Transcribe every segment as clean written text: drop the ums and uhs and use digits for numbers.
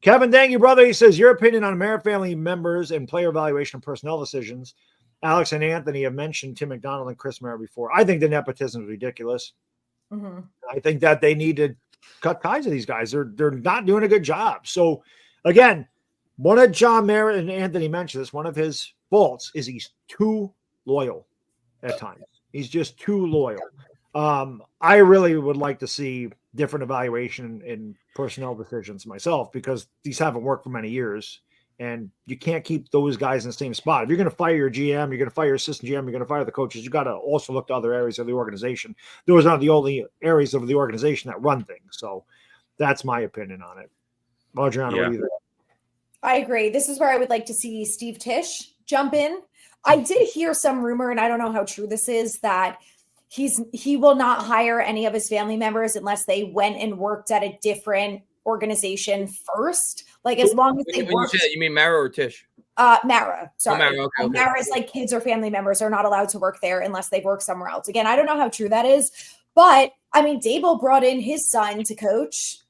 Kevin, thank you, brother. He says, your opinion on Mara family members and player evaluation and personnel decisions. Alex and Anthony have mentioned Tim McDonald and Chris Mara before. I think the nepotism is ridiculous. Mm-hmm. I think that they need to cut ties with these guys. They're not doing a good job. So, again, one of John Mara and Anthony mentioned this, one of his faults is he's too loyal at times. He's just too loyal. I really would like to see different evaluation in personnel decisions myself, because these haven't worked for many years, and you can't keep those guys in the same spot. If you're going to fire your GM, you're going to fire your assistant GM, you're going to fire the coaches, you got to also look to other areas of the organization. Those aren't the only areas of the organization that run things. So that's my opinion on it. Adriana, what do you think? I agree. This is where I would like to see Steve Tisch jump in. I did hear some rumor, and I don't know how true this is, that he will not hire any of his family members unless they went and worked at a different organization first. Like, as long as they work. You mean Mara or Tisch? Mara. Sorry. Mara, okay. Mara's like kids or family members are not allowed to work there unless they've worked somewhere else. Again, I don't know how true that is, but I mean, Daboll brought in his son to coach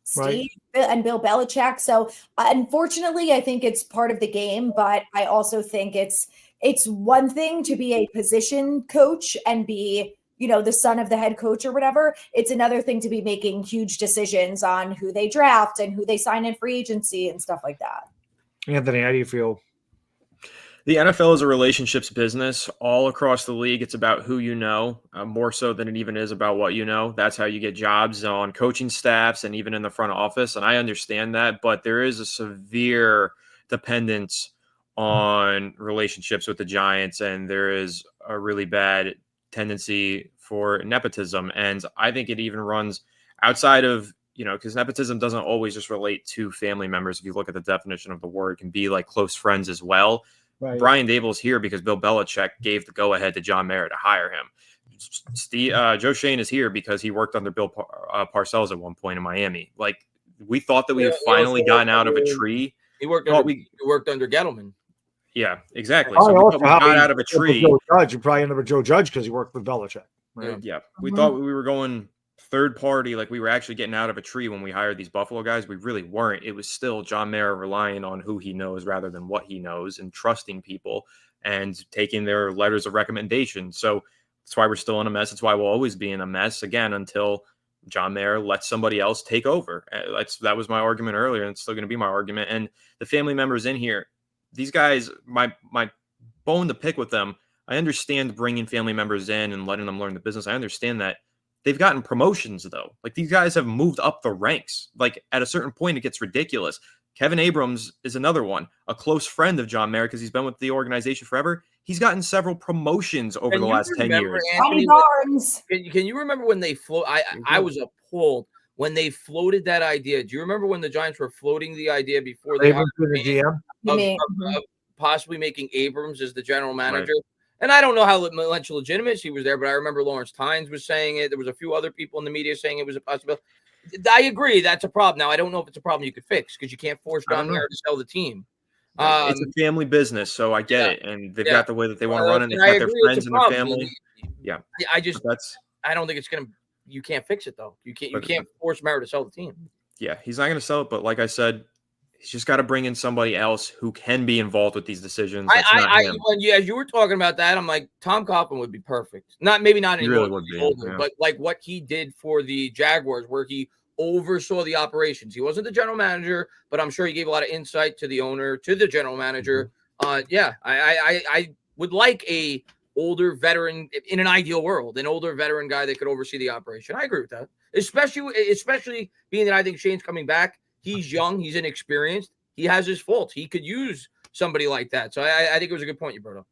Steve and Bill Belichick. So unfortunately, I think it's part of the game, but I also think it's one thing to be a position coach and be, the son of the head coach or whatever. It's another thing to be making huge decisions on who they draft and who they sign in free agency and stuff like that. Anthony, how do you feel? The NFL is a relationships business all across the league. It's about who you know, more so than it even is about what you know. That's how you get jobs on coaching staffs and even in the front office. And I understand that, but there is a severe dependence on relationships with the Giants, and there is a really bad tendency for nepotism. And I think it even runs outside of, because nepotism doesn't always just relate to family members. If you look at the definition of the word, it can be like close friends as well. Right. Brian Daboll's here because Bill Belichick gave the go-ahead to John Mara to hire him. Joe Schoen is here because he worked under Bill Parcells at one point in Miami. Like, we thought that we had finally gotten out of a tree. He worked under Gettleman. Yeah, exactly. So we got out of a tree. Joe Judge, you probably ended up with Joe Judge because he worked with Belichick. Right? Yeah. We thought we were going third party, like we were actually getting out of a tree when we hired these Buffalo guys. We really weren't. It was still John Mara relying on who he knows rather than what he knows, and trusting people and taking their letters of recommendation. So that's why we're still in a mess. That's why we'll always be in a mess, again, until John Mara lets somebody else take over. That was my argument earlier, and it's still going to be my argument. And the family members in here, these guys, my bone to pick with them, I understand bringing family members in and letting them learn the business. I understand that. They've gotten promotions, though. Like, these guys have moved up the ranks. Like, at a certain point, it gets ridiculous. Kevin Abrams is another one, a close friend of John Mara because he's been with the organization forever. He's gotten several promotions over the last 10 years. Anthony, can you remember when they float? I was appalled when they floated that idea. Do you remember when the Giants were floating the idea before they hired the GM of possibly making Abrams as the general manager? Right. And I don't know how much legitimacy was there, but I remember Lawrence Tynes was saying it. There was a few other people in the media saying it was a possibility. I agree that's a problem. Now, I don't know if it's a problem you could fix because you can't force John Mara to sell the team. It's a family business, so I get it. And they've got the way that they want to run it. They've got their friends and their family. Yeah. I don't think it's going to – you can't fix it, though. You can't force Mara to sell the team. Yeah, he's not going to sell it, but like I said, he's just got to bring in somebody else who can be involved with these decisions. As you were talking about that, I'm like, Tom Coughlin would be perfect. Maybe not anymore, but like what he did for the Jaguars, where he oversaw the operations. He wasn't the general manager, but I'm sure he gave a lot of insight to the owner, to the general manager. I would like a older veteran in an ideal world, an older veteran guy that could oversee the operation. I agree with that, especially being that I think Shane's coming back. He's young. He's inexperienced. He has his faults. He could use somebody like that. So I think it was a good point you brought up.